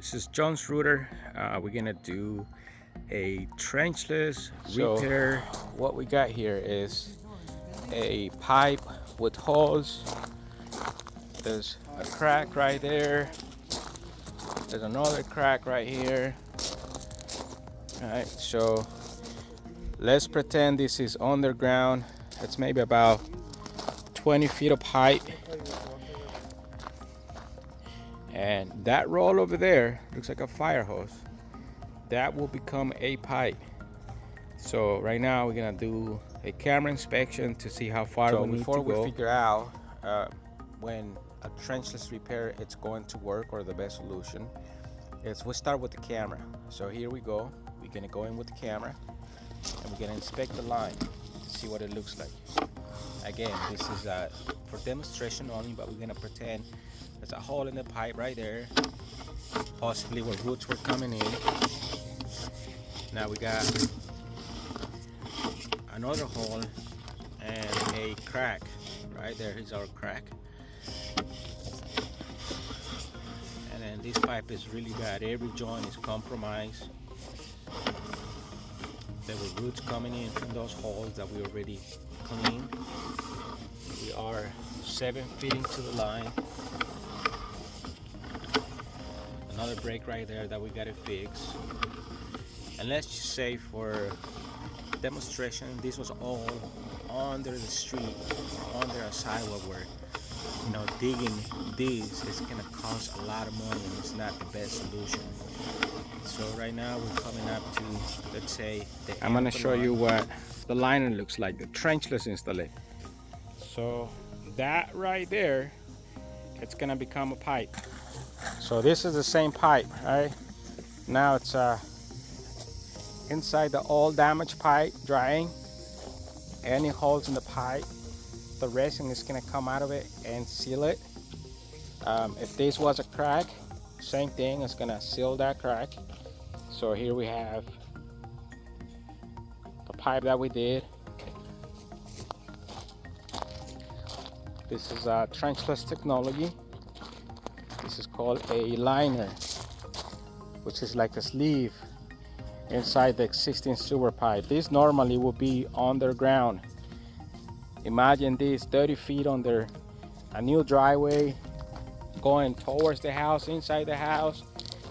This is John's router. We're gonna do a trenchless repair. What we got here is a pipe with holes. There's a crack right there. There's another crack right here. All right, so let's pretend this is underground. It's maybe about 20 feet of pipe. And that roll over there looks like a fire hose. That will become a pipe. So right now we're gonna do a camera inspection to see how far we need to go. Before we figure out when a trenchless repair it's going to work or the best solution, is we start with the camera. So here we go. We're gonna go in with the camera and we're gonna inspect the line to see what it looks like. Again, this is for demonstration only, but we're gonna pretend there's a hole in the pipe right there, possibly where roots were coming in. Now we got another hole and a crack right there. Here's our crack. And then this pipe is really bad. Every joint is compromised. There were roots coming in from those holes that we already cleaned. We are 7 feet into the line. Another break right there that we gotta fix. And let's just say for demonstration, this was all under the street, under a sidewalk where, digging this is gonna cost a lot of money and it's not the best solution. So right now we're coming up to, let's say, I'm gonna show you what the liner looks like, the trenchless installation. So that right there, it's gonna become a pipe. So this is the same pipe, right? Now it's inside the old damaged pipe, drying. Any holes in the pipe, the resin is gonna come out of it and seal it. If this was a crack, same thing, it's gonna seal that crack. So here we have the pipe that we did. This is a trenchless technology. This is called a liner, which is like a sleeve inside the existing sewer pipe. This normally will be underground. Imagine this 30 feet under a new driveway going towards the house, inside the house.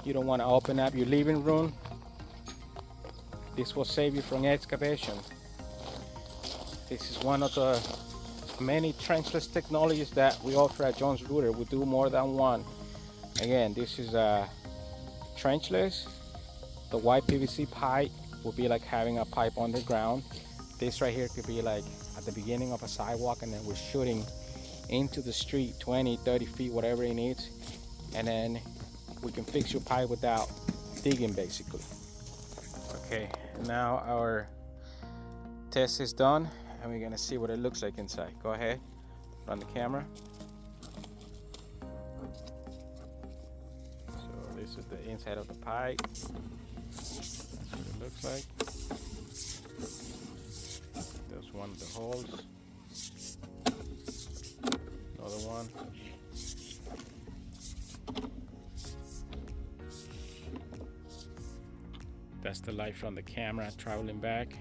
You don't want to open up your living room. This will save you from excavation. This is one of the many trenchless technologies that we offer at John's Router. We do more than one. Again, this is a trenchless. The white PVC pipe will be like having a pipe underground. This right here could be like at the beginning of a sidewalk, and then we're shooting into the street 20, 30 feet, whatever it needs. And then we can fix your pipe without digging, basically. Okay, now our test is done and we're gonna see what it looks like inside. Go ahead, run the camera. So this is the inside of the pipe. That's what it looks like. There's one of the holes. Another one. That's the light from the camera traveling back.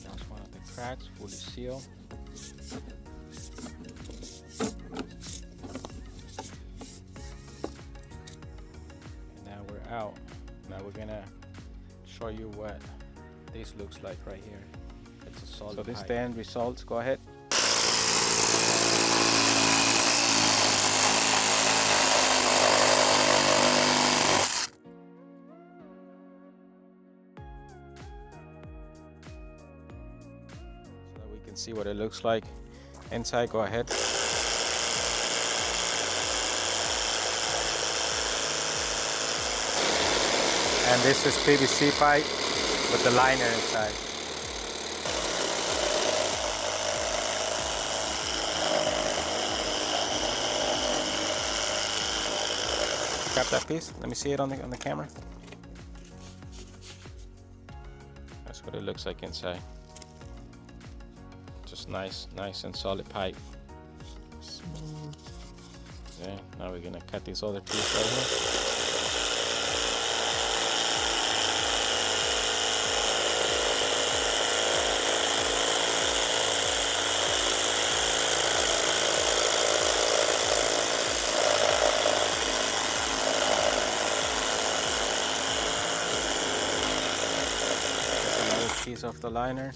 That's one of the cracks, fully sealed. And now we're out. Now we're gonna show you what this looks like right here. It's a solid pipe. So this is the end results. Go ahead. So that we can see what it looks like inside. Go ahead. And this is PVC pipe with the liner inside. cut that piece. Let me see it on the camera. That's what it looks like inside. Just nice and solid pipe. Smooth. Yeah, now we're gonna cut this other piece right here. Piece of the liner.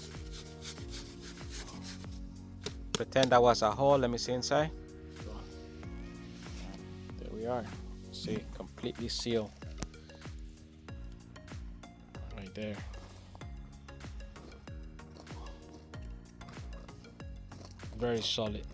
Pretend that was a hole. Let me see inside. There we are. See, completely sealed. Right there. Very solid.